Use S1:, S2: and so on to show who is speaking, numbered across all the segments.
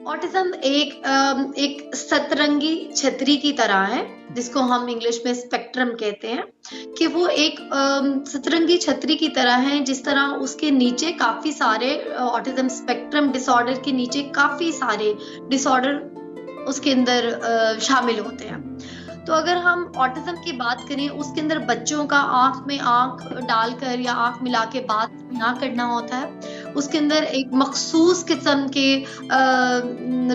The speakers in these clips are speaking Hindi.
S1: ऑटिज्म एक सतरंगी छतरी की तरह है, जिसको हम इंग्लिश में स्पेक्ट्रम कहते हैं, कि वो एक सतरंगी छतरी की तरह है। जिस तरह उसके नीचे काफी सारे ऑटिज्म स्पेक्ट्रम डिसऑर्डर के नीचे काफी सारे डिसऑर्डर उसके अंदर शामिल होते हैं। तो अगर हम ऑटिज्म की बात करें, उसके अंदर बच्चों का आंख में आंख डालकर या आंख मिला के बात ना करना होता है। उसके अंदर एक मखसूस किस्म के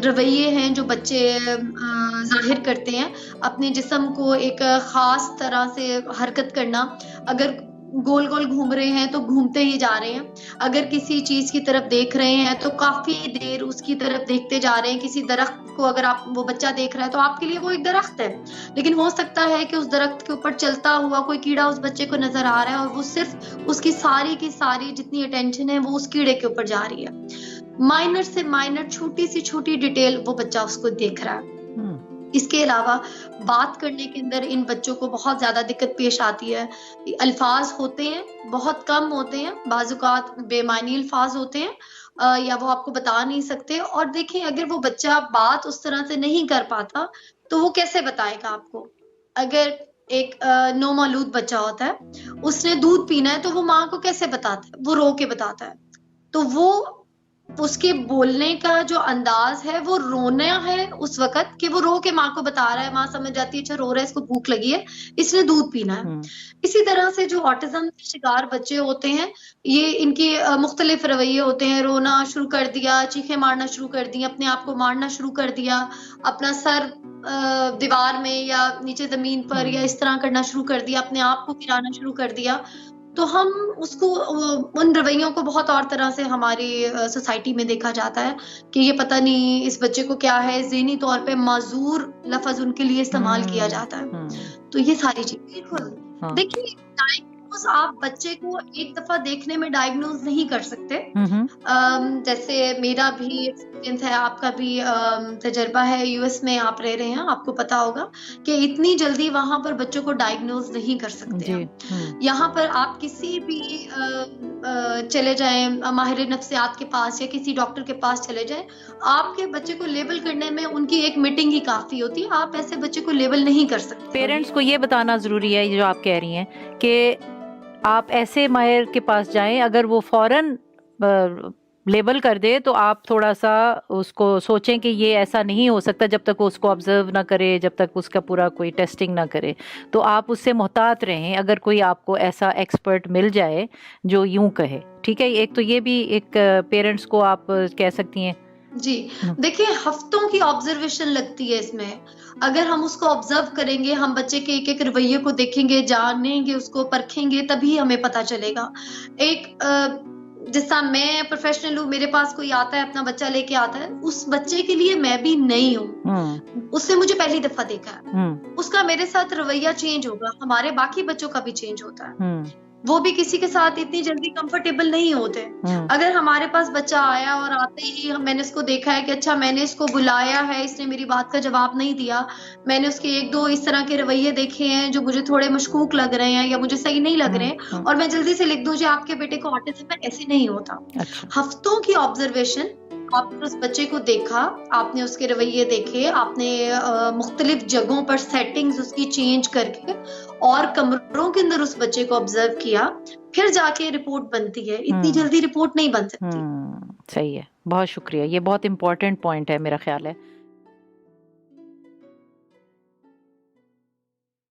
S1: रवैये हैं जो बच्चे जाहिर करते हैं, अपने जिस्म को एक खास तरह से हरकत करना। अगर गोल गोल घूम रहे हैं तो घूमते ही जा रहे हैं, अगर किसी चीज की तरफ देख रहे हैं तो काफी देर उसकी तरफ देखते जा रहे हैं। किसी दरख्त को अगर वो बच्चा देख रहा है तो आपके लिए वो एक दरख्त है, लेकिन हो सकता है कि उस दरख्त के ऊपर चलता हुआ कोई कीड़ा उस बच्चे को नजर आ रहा है और वो सिर्फ उसकी सारी की सारी जितनी अटेंशन है वो उस कीड़े के ऊपर जा रही है। माइनर से माइनर छोटी सी छोटी डिटेल वो बच्चा उसको देख रहा है। इसके अलावा बात करने के अंदर इन बच्चों को बहुत ज्यादा दिक्कत पेश आती है। अल्फाज होते हैं, बहुत कम होते हैं, बाजुकात बेमानी अल्फाज होते हैं या वो आपको बता नहीं सकते। और देखिए, अगर वो बच्चा बात उस तरह से नहीं कर पाता तो वो कैसे बताएगा आपको। अगर एक नौमौलूद बच्चा होता है, उसने दूध पीना है तो वो माँ को कैसे बताता है, वो रो के बताता है। तो वो उसके बोलने का जो अंदाज है वो रोना है उस वक्त कि वो रो के माँ को बता रहा है, माँ समझ जाती है अच्छा रो रहा है, इसको भूख लगी है, इसने दूध पीना है। इसी तरह से जो ऑटिज्म के शिकार बच्चे होते हैं, ये इनके मुख्तलिफ रवैये होते हैं। रोना शुरू कर दिया, चीखें मारना शुरू कर दी, अपने आप को मारना शुरू कर दिया, अपना सर दीवार में या नीचे जमीन पर या इस तरह करना शुरू कर दिया, अपने आप को गिराना शुरू कर दिया। तो हम उसको उन रवैयों को बहुत और तरह से हमारी सोसाइटी में देखा जाता है कि ये पता नहीं इस बच्चे को क्या है, ज़हनी तौर पे माजूर लफ्ज उनके लिए इस्तेमाल किया जाता है। तो ये सारी चीजें बिल्कुल देखिए, डायग्नोज आप बच्चे को एक दफा देखने में डायग्नोज नहीं कर सकते। जैसे मेरा भी एक्सपीरियंस है, आपका भी तजर्बा है, यूएस में आप रह रहे हैं, आपको पता होगा कि इतनी जल्दी वहां पर बच्चों को डायग्नोज नहीं कर सकते हैं। यहाँ पर आप किसी भी चले जाएं माहिर नफ्सियात के पास या किसी डॉक्टर के पास चले जाएं, आपके बच्चे को लेबल करने में उनकी एक मीटिंग ही काफी होती है। आप ऐसे बच्चे को लेबल नहीं कर सकते।
S2: पेरेंट्स को ये बताना जरूरी है, जो आप कह रही हैं कि आप ऐसे माहिर के पास जाएं, अगर वो फौरन लेबल कर दे तो आप थोड़ा सा उसको सोचें कि ये ऐसा नहीं हो सकता जब तक वो उसको ऑब्जर्व ना करे, जब तक उसका पूरा कोई टेस्टिंग ना करे। तो आप उससे मोहतात रहें अगर कोई आपको ऐसा एक्सपर्ट मिल जाए जो यूं कहे। ठीक है, एक तो ये भी एक पेरेंट्स को आप कह सकती हैं।
S1: जी देखिए, हफ्तों की ऑब्जर्वेशन लगती है इसमें। अगर हम उसको ऑब्जर्व करेंगे, हम बच्चे के एक एक रवैये को देखेंगे, जानेंगे, उसको परखेंगे, तभी हमें पता चलेगा। एक जैसा मैं प्रोफेशनल हूँ, मेरे पास कोई आता है, अपना बच्चा लेके आता है, उस बच्चे के लिए मैं भी नई हूँ, उसने मुझे पहली दफा देखा है, उसका मेरे साथ रवैया चेंज होगा, हमारे बाकी बच्चों का भी चेंज होता है। वो भी किसी के साथ इतनी जल्दी कंफर्टेबल नहीं होते। अगर हमारे पास बच्चा आया और आते ही मैंने इसको देखा है कि अच्छा मैंने इसको बुलाया है, इसने मेरी बात का जवाब नहीं दिया, मैंने उसके एक दो इस तरह के रवैये देखे हैं जो मुझे थोड़े मशकूक लग रहे हैं या मुझे सही नहीं लग रहे हैं, और मैं जल्दी से लिख दूं जी आपके बेटे को ऑटिज्म है, ऐसे नहीं होता। हफ्तों की ऑब्जर्वेशन, आपने उस बच्चे को देखा, आपने उसके रवैये देखे, आपने मुख्तलिफ जगहों पर सेटिंग्स उसकी चेंज करके और कमरों के अंदर उस बच्चे को ऑब्जर्व किया, फिर जाके रिपोर्ट बनती है। इतनी जल्दी रिपोर्ट नहीं बन सकती।
S2: सही है, बहुत शुक्रिया, ये बहुत इंपॉर्टेंट पॉइंट है मेरा ख्याल है।